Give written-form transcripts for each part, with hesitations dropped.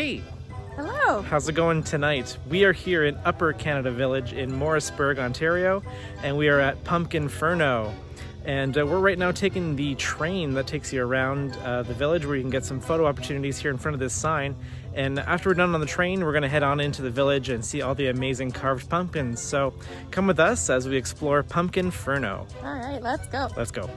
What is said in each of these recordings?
Hey! Hello! How's it going tonight? We are here in Upper Canada Village in Morrisburg, Ontario, and we are at Pumpkinferno. And we're right now taking the train that takes you around the village where you can get some photo opportunities here in front of this sign. And after we're done on the train, we're going to head on into the village and see all the amazing carved pumpkins. So come with us as we explore Pumpkinferno. All right, let's go. Let's go.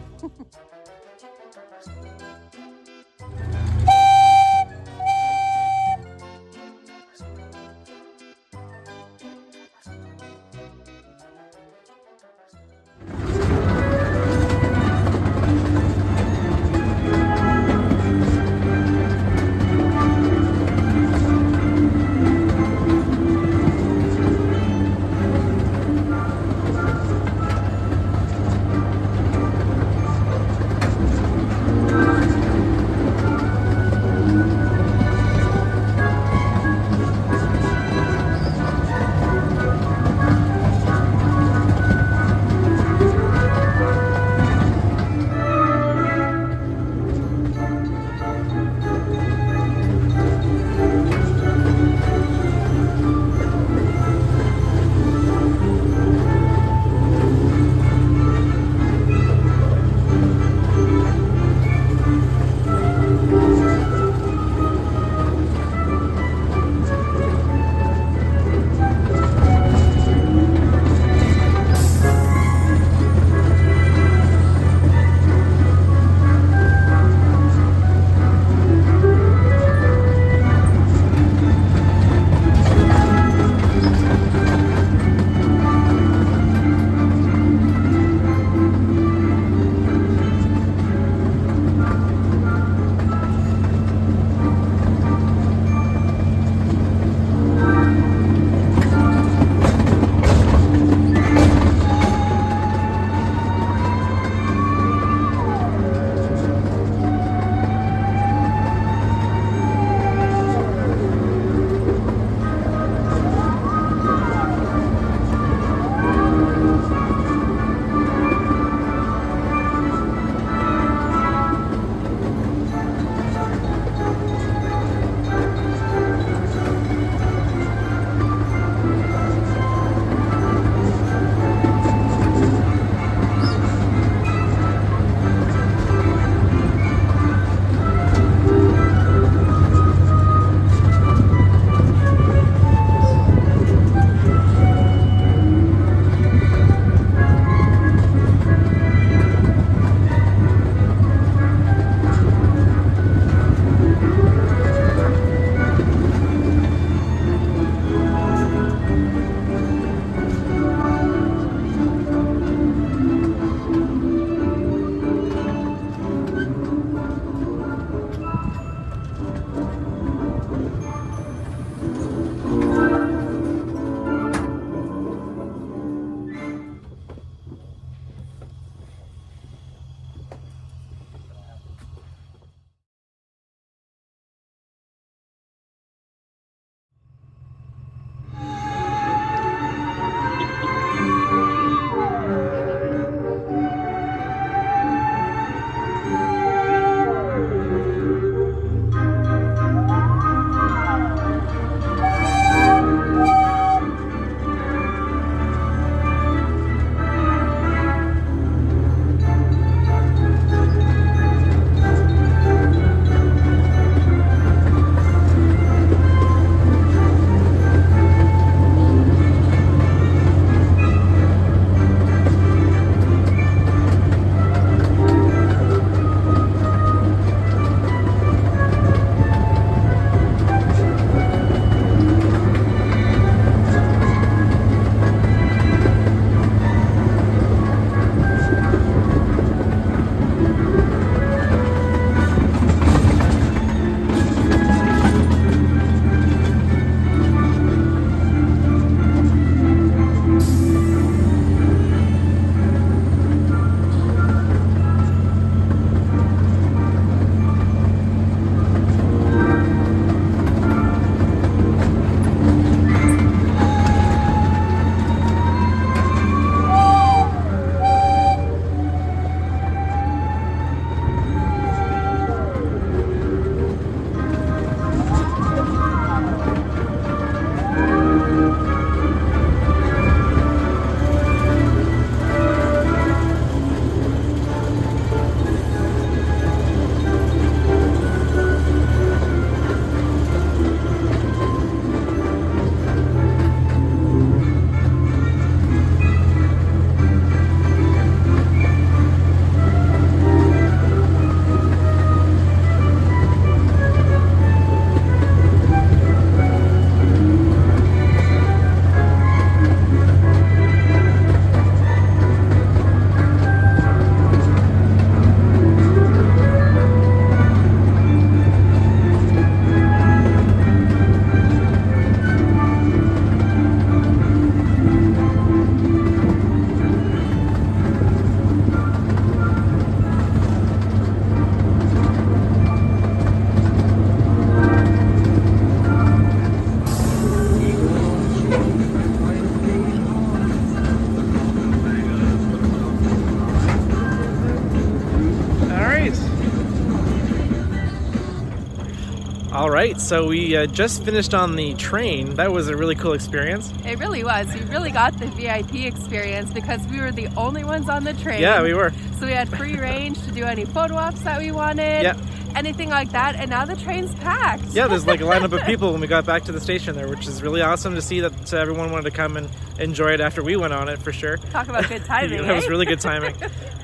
All right, so we just finished on the train. That was a really cool experience. It really was. We really got the VIP experience because we were the only ones on the train. Yeah, we were. So we had free range to do any photo ops that we wanted. Yeah. Anything like that, and now the train's packed. Yeah, there's like a lineup of people when we got back to the station there, which is really awesome to see that everyone wanted to come and enjoy it after we went on it, for sure. Talk about good timing. That was really good timing.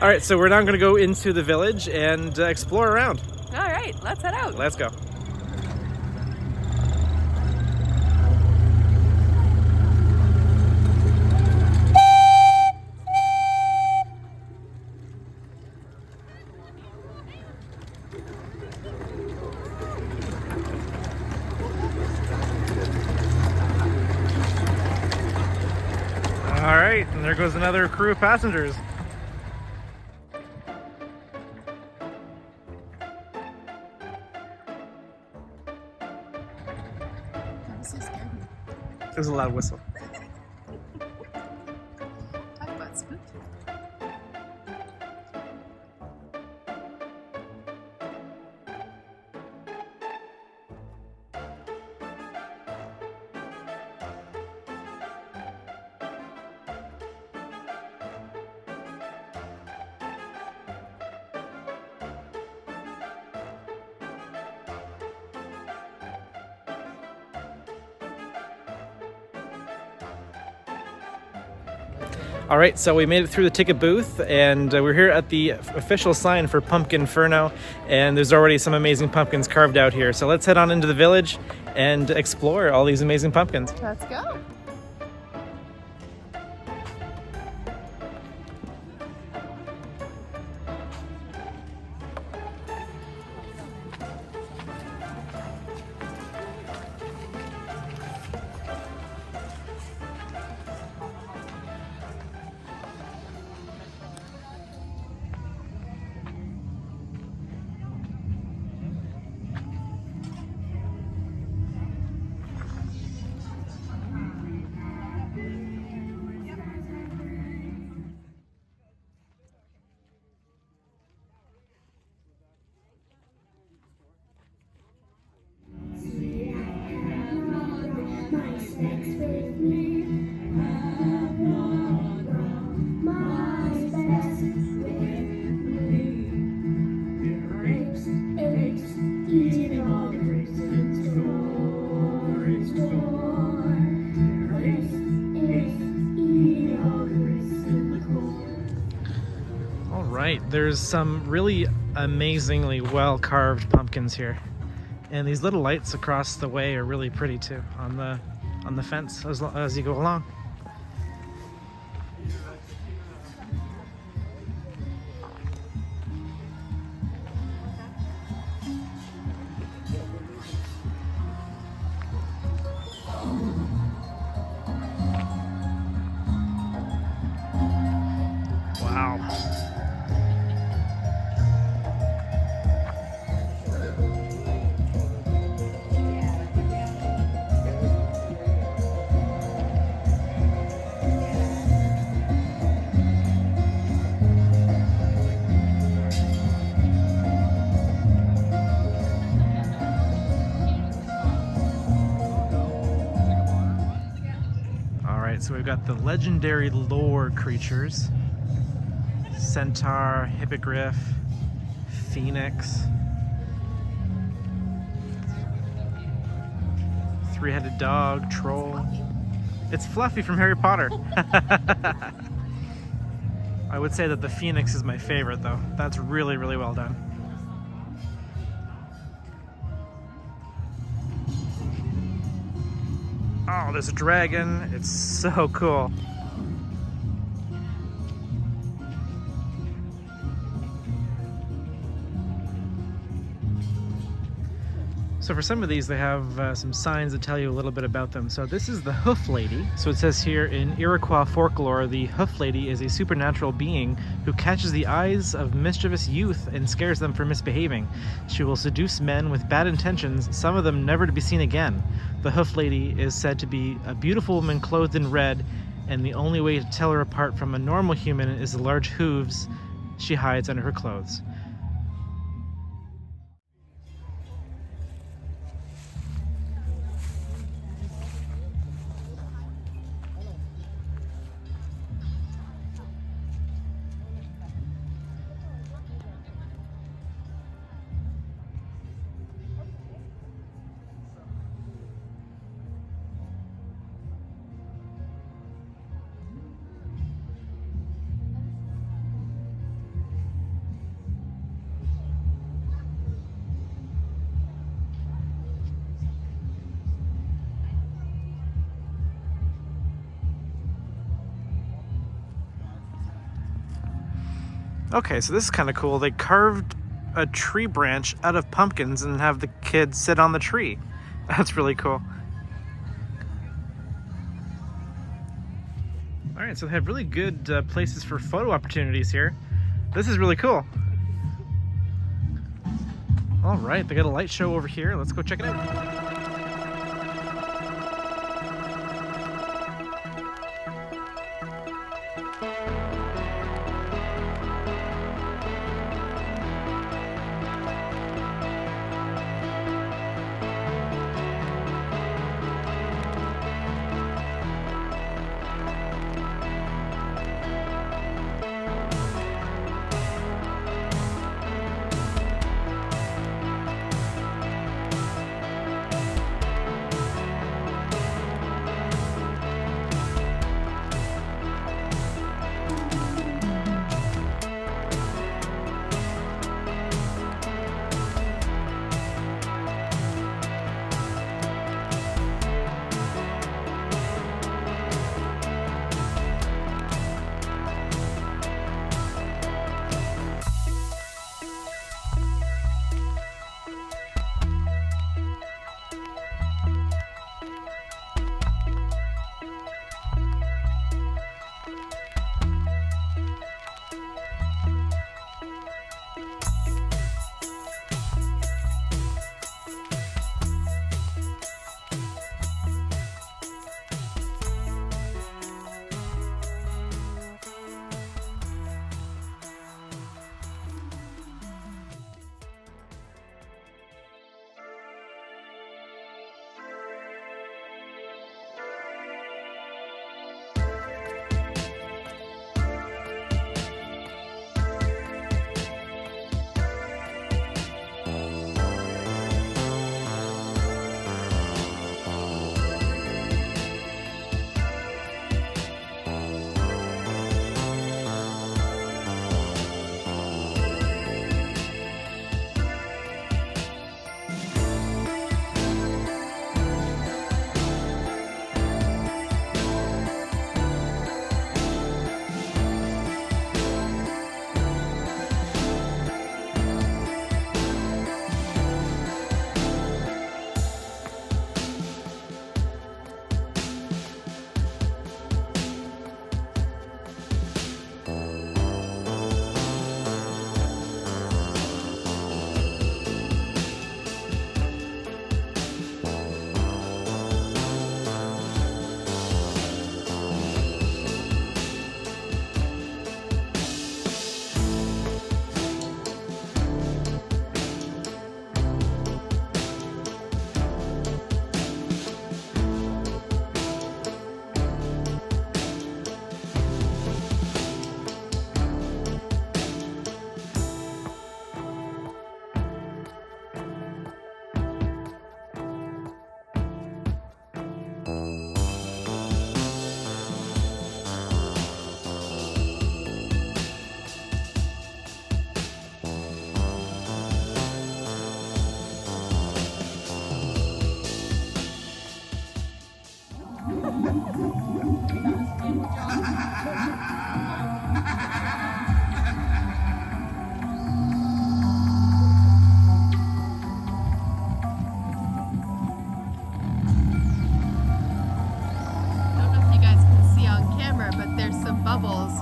All right, so we're now going to go into the village and explore around. All right, let's head out. Let's go. All right, and there goes another crew of passengers. There's a loud whistle. Talk about spooky. All right, so we made it through the ticket booth, and we're here at the official sign for Pumpkinferno, and there's already some amazing pumpkins carved out here. So let's head on into the village and explore all these amazing pumpkins. Let's go. Right, there's some really amazingly well carved pumpkins here, and these little lights across the way are really pretty too on the fence as you go along. Wow. So we've got the legendary lore creatures: centaur, hippogriff, phoenix, three-headed dog, troll. It's Fluffy from Harry Potter. I would say that the phoenix is my favorite though. That's really, really well done. Oh, there's a dragon. It's so cool. So for some of these, they have some signs that tell you a little bit about them. So this is the Hoof Lady. So it says here, in Iroquois folklore, the Hoof Lady is a supernatural being who catches the eyes of mischievous youth and scares them for misbehaving. She will seduce men with bad intentions, some of them never to be seen again. The Hoof Lady is said to be a beautiful woman clothed in red, and the only way to tell her apart from a normal human is the large hooves she hides under her clothes. Okay, so this is kind of cool. They carved a tree branch out of pumpkins and have the kids sit on the tree. That's really cool. All right, so they have really good places for photo opportunities here. This is really cool. All right, they got a light show over here. Let's go check it out.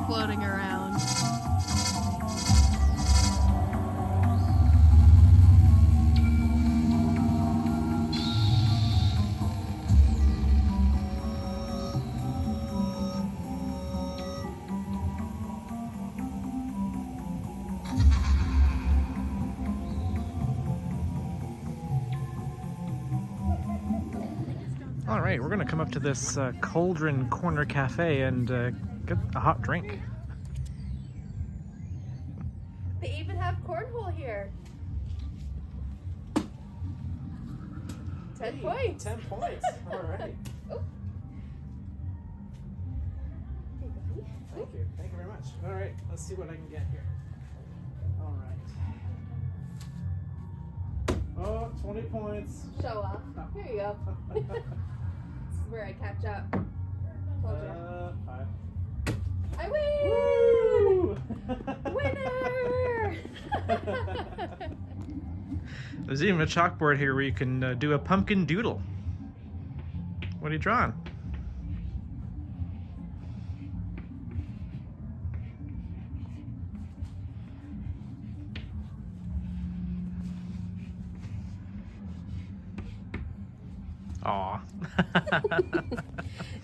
floating around. All right, we're gonna come up to this Cauldron Corner Cafe and get a hot drink. They even have cornhole here. 10 points. 10 points. All right. Oh. Thank you. Thank you very much. All right, let's see what I can get here. All right. Oh, 20 points. Show off. Here you go. This is where I catch up. Told you. 5. I win! Woo! Winner! There's even a chalkboard here where you can do a pumpkin doodle. What are you drawing? Aw.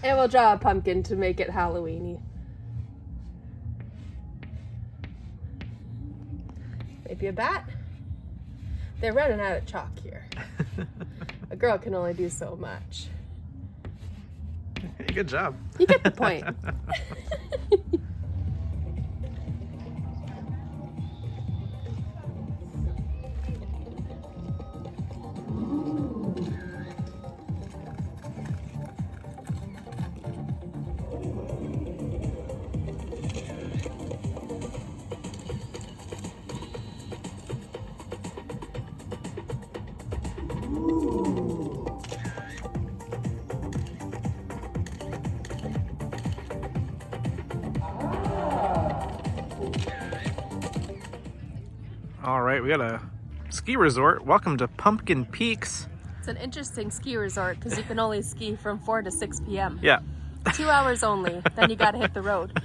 And we'll draw a pumpkin to make it Halloween-y. Maybe a bat? They're running out of chalk here. A girl can only do so much. Good job. You get the point. All right, we got a ski resort. Welcome to Pumpkin Peaks. It's an interesting ski resort because you can only ski from 4 to 6 p.m. Yeah. 2 hours only, then you gotta hit the road.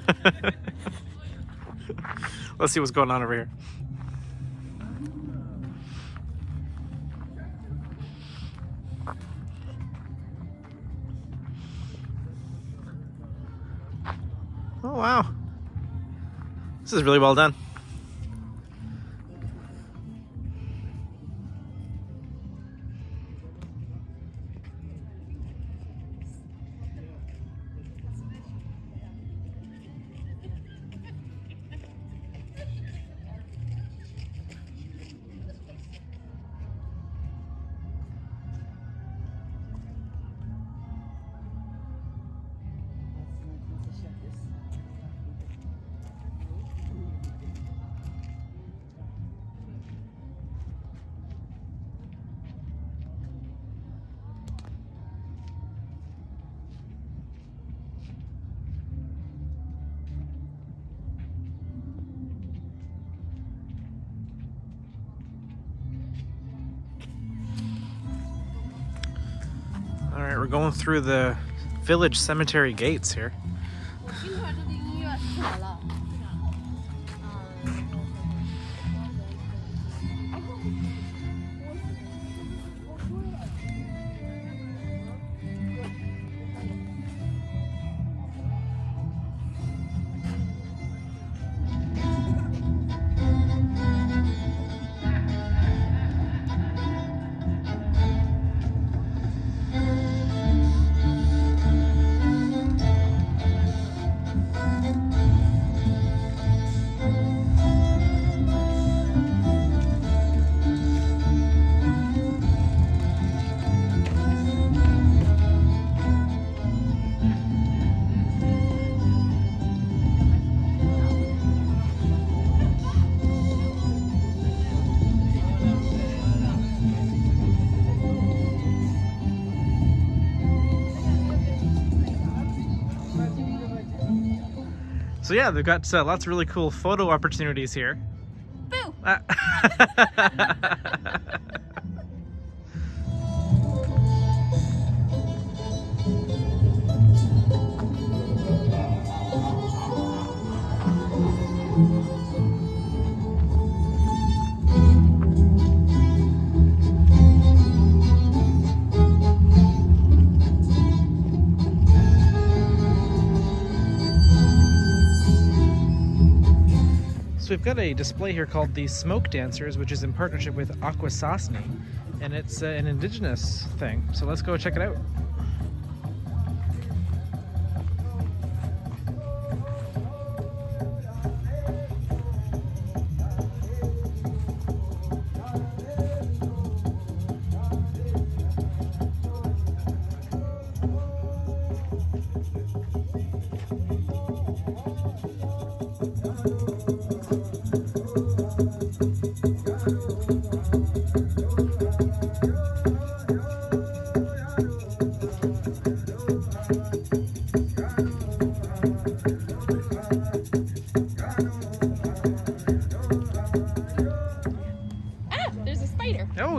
Let's see what's going on over here. Oh, wow. This is really well done. All right, we're going through the village cemetery gates here. So yeah, they've got lots of really cool photo opportunities here. Boo! So we've got a display here called the Smoke Dancers, which is in partnership with Akwesasne, and it's an indigenous thing. So let's go check it out.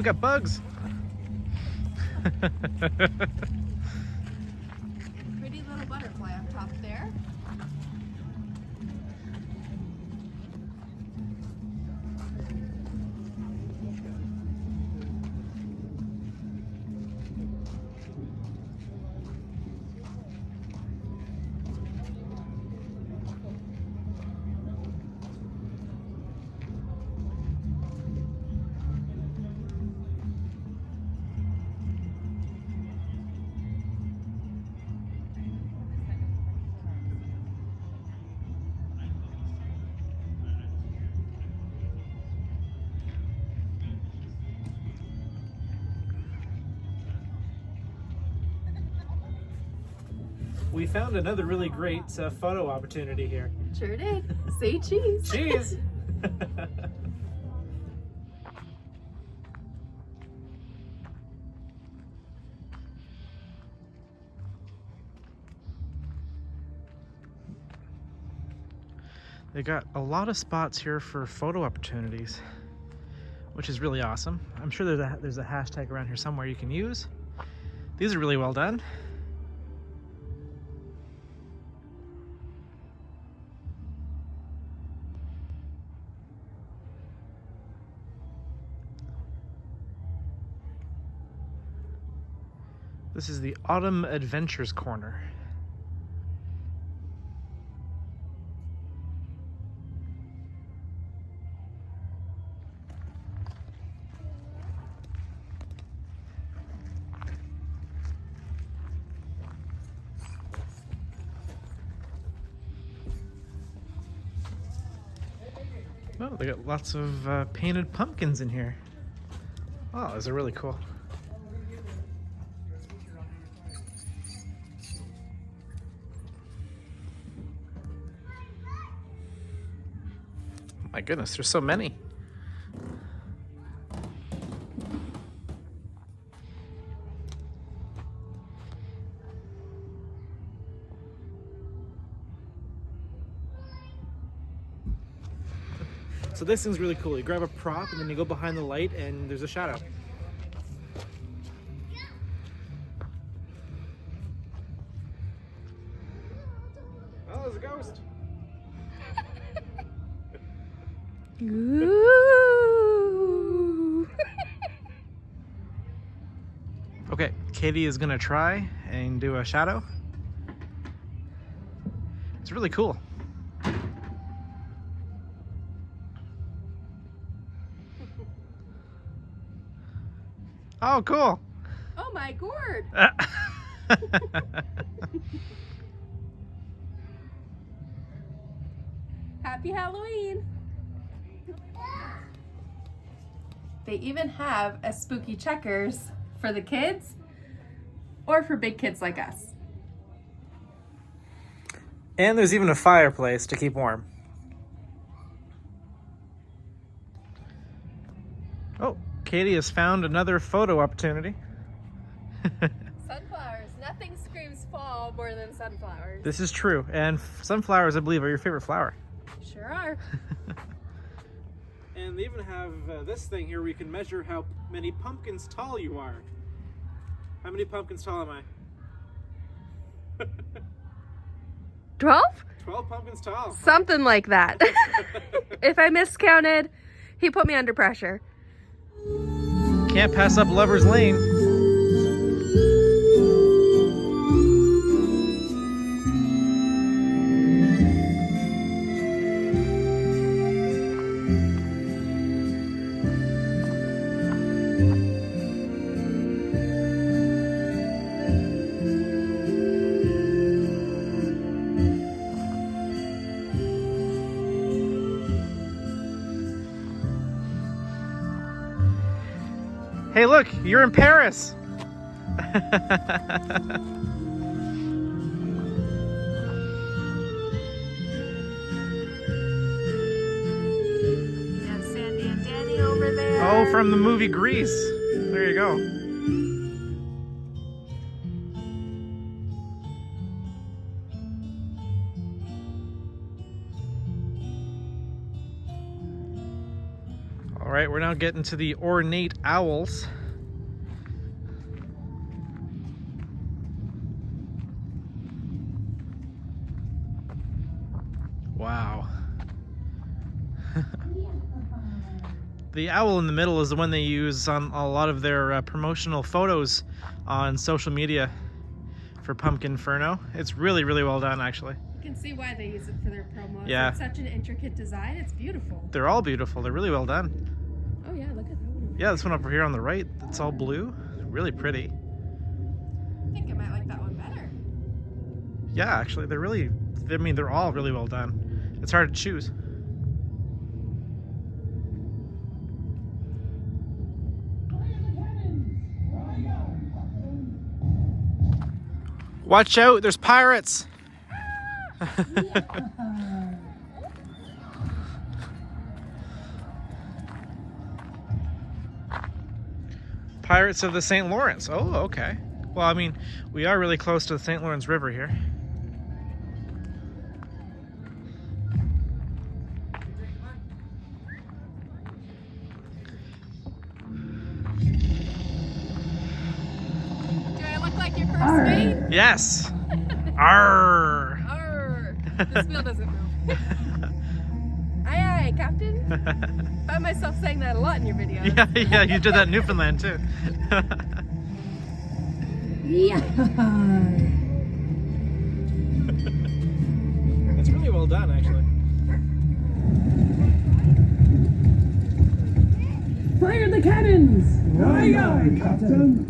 got bugs. Pretty little butterfly up top there. We found another really great photo opportunity here. Sure did. Say cheese. Cheese! They got a lot of spots here for photo opportunities, which is really awesome. I'm sure there's a hashtag around here somewhere you can use. These are really well done. This is the Autumn Adventures Corner. Oh, they got lots of painted pumpkins in here. Oh, those are really cool. My goodness, there's so many. So this thing's really cool. You grab a prop and then you go behind the light and there's a shadow. Oh, there's a ghost. Ooh. Okay, Katie is gonna try and do a shadow. It's really cool. Oh, cool. Oh my gourd. Happy Halloween. They even have a spooky checkers for the kids or for big kids like us. And there's even a fireplace to keep warm. Oh, Katie has found another photo opportunity. Sunflowers. Nothing screams fall more than sunflowers. This is true. And sunflowers, I believe, are your favorite flower. Sure are. And they even have this thing here where you can measure how many pumpkins tall you are. How many pumpkins tall am I? 12? 12 pumpkins tall. Something like that. If I miscounted, he put me under pressure. Can't pass up Lover's Lane. Hey, look, you're in Paris. Yeah, Sandy and Danny over there. Oh, from the movie Grease. There you go. All right, we're now getting to the ornate owls. Wow. The owl in the middle is the one they use on a lot of their promotional photos on social media for Pumpkinferno. It's really, really well done, actually. You can see why they use it for their promos. Yeah. It's such an intricate design. It's beautiful. They're all beautiful. They're really well done. Oh yeah, look at that one. Yeah, this one over here on the right, it's all blue. Really pretty. I think I might like that one better. Yeah, actually, they're really, I mean, they're all really well done. It's hard to choose. Watch out, there's pirates! Pirates of the St. Lawrence. Oh, okay. Well, I mean, we are really close to the St. Lawrence River here. Do I look like your first mate? Yes! Arr! Arr! This wheel doesn't move. Aye aye, Captain. Found myself saying that a lot in your videos. Yeah, you did that in Newfoundland too. Yeah. It's really well done, actually. Fire the cannons! Aye, aye, Captain!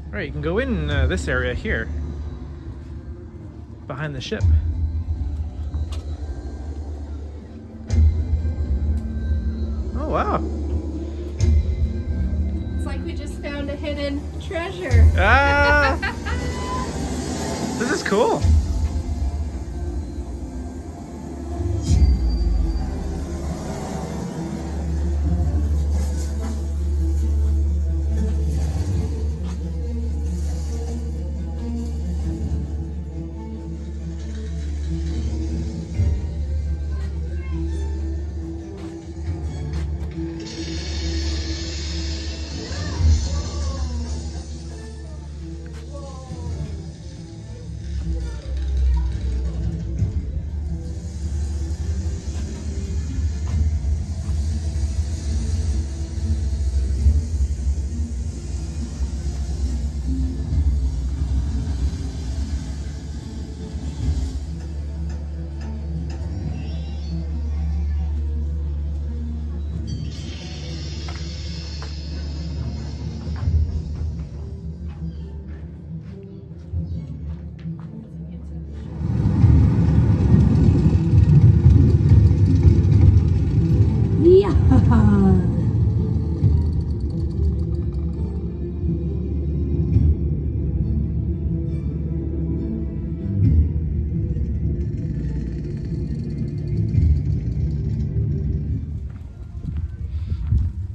Alright, you can go in this area here, behind the ship. Oh, wow. It's like we just found a hidden treasure. Ah! This is cool.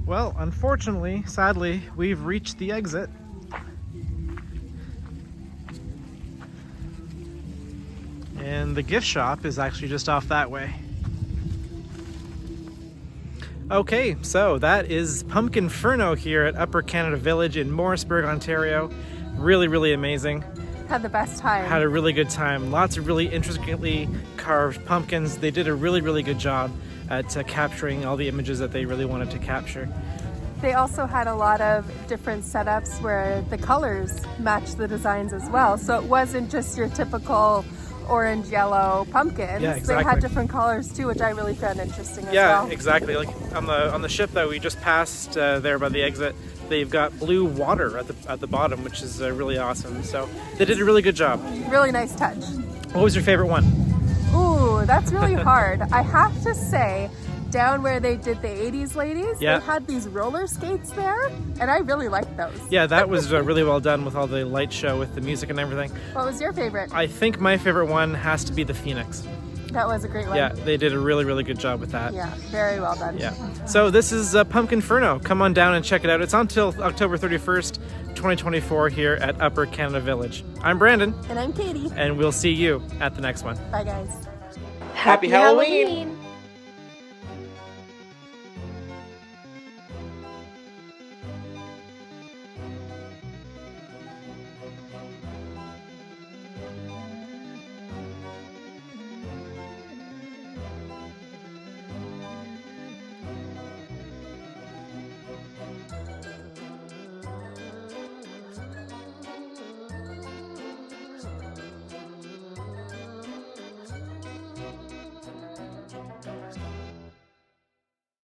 Well, unfortunately, sadly, we've reached the exit. And the gift shop is actually just off that way. Okay, so that is Pumpkinferno here at Upper Canada Village in Morrisburg, Ontario. Really, really amazing. Had the best time. Had a really good time. Lots of really intricately carved pumpkins. They did a really, really good job at capturing all the images that they really wanted to capture. They also had a lot of different setups where the colors matched the designs as well. So it wasn't just your typical orange, yellow pumpkins. Yeah, exactly. They had different colors too, which I really found interesting as well. Yeah, exactly. Like on the ship that we just passed there by the exit, they've got blue water at the bottom, which is really awesome. So they did a really good job. Really nice touch. What was your favorite one? Ooh, that's really hard. I have to say, down where they did the 80s ladies, Yeah. they had these roller skates there, and I really liked those. Yeah, that was really well done with all the light show with the music and everything. What was your favorite? I think my favorite one has to be the Phoenix. That was a great one. Yeah, they did a really, really good job with that. Yeah, very well done. Yeah. So this is Pumpkinferno. Come on down and check it out. It's on till October 31st, 2024 here at Upper Canada Village. I'm Brandon, And I'm Katie. and we'll see you at the next one. Bye, guys. Happy Halloween!